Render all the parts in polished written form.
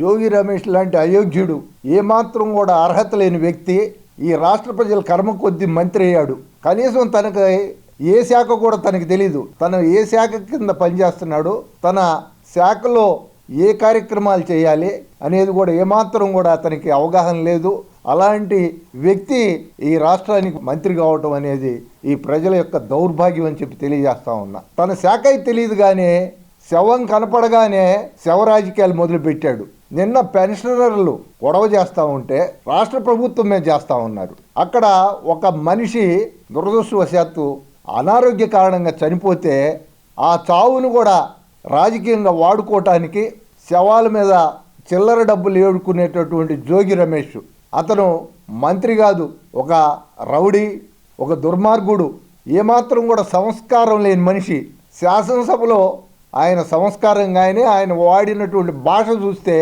జోగి రమేష్ లాంటి అయోగ్యుడు, ఏమాత్రం కూడా అర్హత లేని వ్యక్తి ఈ రాష్ట్ర ప్రజల కర్మ కొద్దీ మంత్రి అయ్యాడు. కనీసం తనకు ఏ శాఖ కూడా తనకి తెలీదు. తను ఏ శాఖ కింద పనిచేస్తున్నాడు, తన శాఖలో ఏ కార్యక్రమాలు చేయాలి అనేది కూడా ఏమాత్రం కూడా అతనికి అవగాహన లేదు. అలాంటి వ్యక్తి ఈ రాష్ట్రానికి మంత్రి కావటం అనేది ఈ ప్రజల యొక్క దౌర్భాగ్యం అని చెప్పి తెలియజేస్తా ఉన్నా. తన శాఖ తెలియదు కానీ శవం కనపడగానే శవ రాజకీయాలు మొదలుపెట్టాడు. నిన్న పెన్షనర్లు గొడవ చేస్తూ ఉంటే రాష్ట్ర ప్రభుత్వమే చేస్తూ ఉన్నారు. అక్కడ ఒక మనిషి దురదృష్టవశాత్తు అనారోగ్య కారణంగా చనిపోతే ఆ చావును కూడా రాజకీయంగా వాడుకోవటానికి శవాల మీద చిల్లర డబ్బులు ఏడుకునేటటువంటి జోగి రమేష్, అతను మంత్రి కాదు, ఒక రౌడీ, ఒక దుర్మార్గుడు, ఏమాత్రం కూడా సంస్కారం లేని మనిషి. శాసనసభలో ఆయన సంస్కారంగానే ఆయన వాడినటువంటి భాష చూస్తే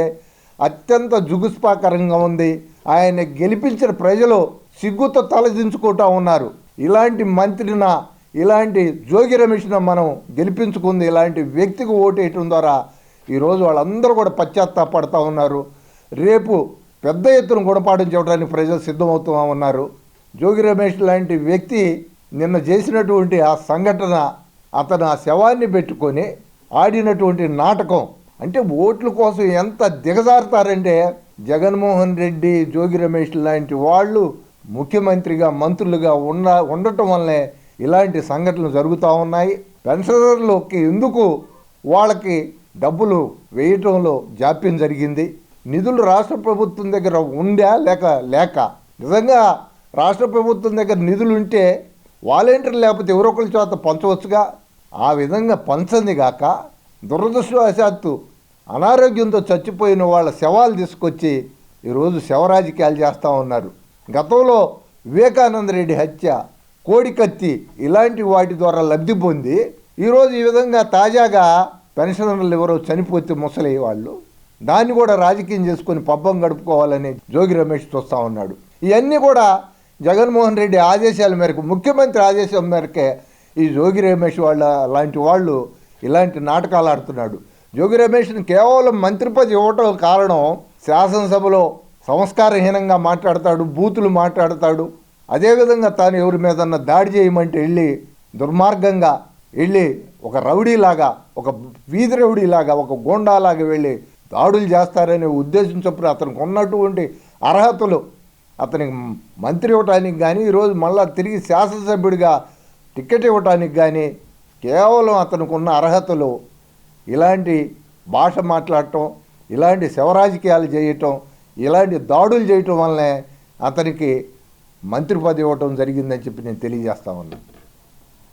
అత్యంత జుగుస్పాకరంగా ఉంది. ఆయన గెలిపించిన ప్రజలు సిగ్గుతో తలదించుకుంటా ఉన్నారు. ఇలాంటి మంత్రిన, ఇలాంటి జోగి రమేష్ను మనం గెలిపించుకుంది ఇలాంటి వ్యక్తికి ఓటేయటం ద్వారా ఈరోజు వాళ్ళందరూ కూడా పశ్చాత్తాపడుతూ ఉన్నారు. రేపు పెద్ద ఎత్తున గుణపాఠం చెప్పడానికి ప్రజలు సిద్ధమవుతూ ఉన్నారు. జోగి రమేష్ లాంటి వ్యక్తి నిన్న చేసినటువంటి ఆ సంఘటన, అతను ఆ శవాన్ని పెట్టుకొని ఆడినటువంటి నాటకం, అంటే ఓట్ల కోసం ఎంత దిగజారుతారంటే జగన్మోహన్ రెడ్డి, జోగి రమేష్ లాంటి వాళ్ళు ముఖ్యమంత్రిగా, మంత్రులుగా ఉండటం వల్లనే ఇలాంటి సంఘటనలు జరుగుతూ ఉన్నాయి. పెన్షనర్లకి ఎందుకు వాళ్ళకి డబ్బులు వేయటంలో జాప్యం జరిగింది? నిధులు రాష్ట్ర ప్రభుత్వం దగ్గర ఉందా లేక నిజంగా రాష్ట్ర ప్రభుత్వం దగ్గర నిధులు ఉంటే వాలంటీర్లు లేకపోతే ఎవరొకరి చేత పంచవచ్చుగా. ఆ విధంగా పంచంది కాక దురదృష్టవశాత్తు అనారోగ్యంతో చచ్చిపోయిన వాళ్ళ శవాలు తీసుకొచ్చి ఈరోజు శవ రాజకీయాలు చేస్తూ ఉన్నారు. గతంలో వివేకానంద రెడ్డి హత్య, కోడికత్తి ఇలాంటి వాటి ద్వారా లబ్ధి పొంది ఈరోజు ఈ విధంగా తాజాగా పెన్షనర్లు ఎవరో చనిపోతే ముసలి వాళ్ళు దాన్ని కూడా రాజకీయం చేసుకొని పబ్బం గడుపుకోవాలని జోగి రమేష్ చూస్తూ ఉన్నాడు. ఇవన్నీ కూడా జగన్మోహన్ రెడ్డి ఆదేశాల మేరకు, ముఖ్యమంత్రి ఆదేశం మేరకే ఈ జోగి రమేష్ లాంటి వాళ్ళు ఇలాంటి నాటకాలు ఆడుతున్నాడు. జోగి రమేష్ని కేవలం మంత్రి పదవి ఇవ్వటం కారణం శాసనసభలో సంస్కారహీనంగా మాట్లాడతాడు, బూతులు మాట్లాడతాడు. అదేవిధంగా తాను ఎవరి మీదన్నా దాడి చేయమంటే వెళ్ళి దుర్మార్గంగా వెళ్ళి ఒక రౌడీలాగా, ఒక వీధి రౌడీలాగా, ఒక గోండాలాగా వెళ్ళి దాడులు చేస్తారనే ఉద్దేశం చొప్పున అతనికి ఉన్నటువంటి అర్హతలు, అతనికి మంత్రి ఇవ్వటానికి కానీ ఈరోజు మళ్ళా తిరిగి శాసనసభ్యుడిగా టికెట్ ఇవ్వటానికి కానీ కేవలం అతనికి ఉన్న అర్హతలు ఇలాంటి భాష మాట్లాడటం, ఇలాంటి శవరాజకీయాలు చేయటం, ఇలాంటి దాడులు చేయటం వల్లనే అతనికి మంత్రి పదవి ఇవ్వటం జరిగిందని చెప్పి నేను తెలియజేస్తా ఉన్నాను.